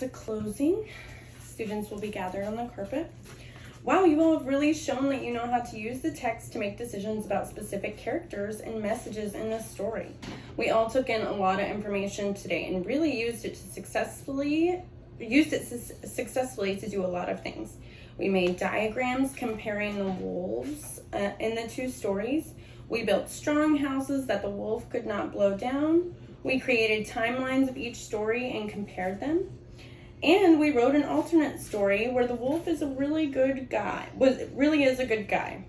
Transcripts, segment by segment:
last closing. Students will be gathered on the carpet. Wow, you all have really shown that you know how to use the text to make decisions about specific characters and messages in a story. We all took in a lot of information today and really used it successfully to do a lot of things. We made diagrams comparing the wolves in the two stories. We built strong houses that the wolf could not blow down. We created timelines of each story and compared them. And we wrote an alternate story where the wolf is a really good guy, really is a good guy.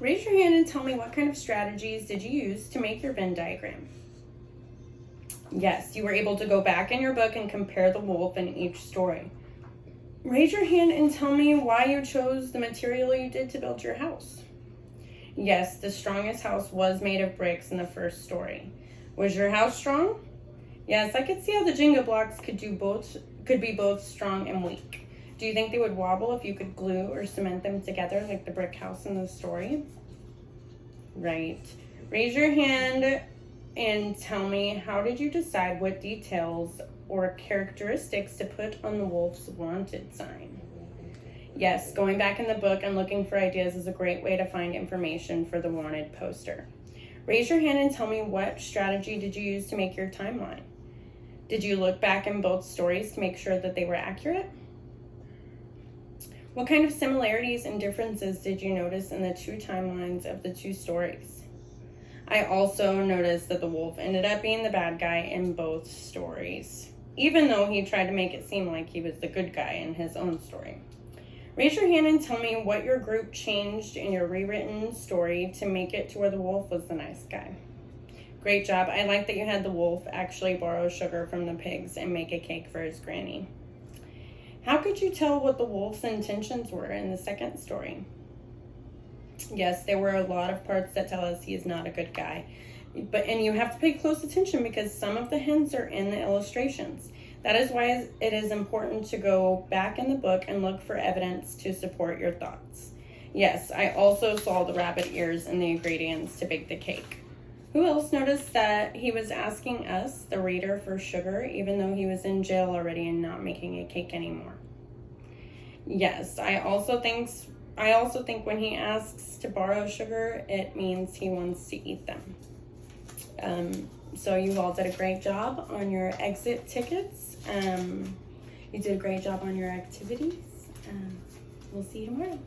Raise your hand and tell me, what kind of strategies did you use to make your Venn diagram? Yes, you were able to go back in your book and compare the wolf in each story. Raise your hand and tell me why you chose the material you did to build your house. Yes, the strongest house was made of bricks in the first story. Was your house strong? Yes, I could see how the Jenga blocks could be both strong and weak. Do you think they would wobble if you could glue or cement them together like the brick house in the story? Right. Raise your hand and tell me, how did you decide what details or characteristics to put on the wolf's wanted sign? Yes, going back in the book and looking for ideas is a great way to find information for the wanted poster. Raise your hand and tell me, what strategy did you use to make your timeline? Did you look back in both stories to make sure that they were accurate? What kind of similarities and differences did you notice in the two timelines of the two stories? I also noticed that the wolf ended up being the bad guy in both stories, even though he tried to make it seem like he was the good guy in his own story. Raise your hand and tell me what your group changed in your rewritten story to make it to where the wolf was the nice guy. Great job. I like that you had the wolf actually borrow sugar from the pigs and make a cake for his granny. How could you tell what the wolf's intentions were in the second story? Yes, there were a lot of parts that tell us he is not a good guy. And you have to pay close attention because some of the hints are in the illustrations. That is why it is important to go back in the book and look for evidence to support your thoughts. Yes, I also saw the rabbit ears and the ingredients to bake the cake. Who else noticed that he was asking us, the reader, for sugar, even though he was in jail already and not making a cake anymore? Yes, I also think when he asks to borrow sugar, it means he wants to eat them. So you all did a great job on your exit tickets. You did a great job on your activities. We'll see you tomorrow.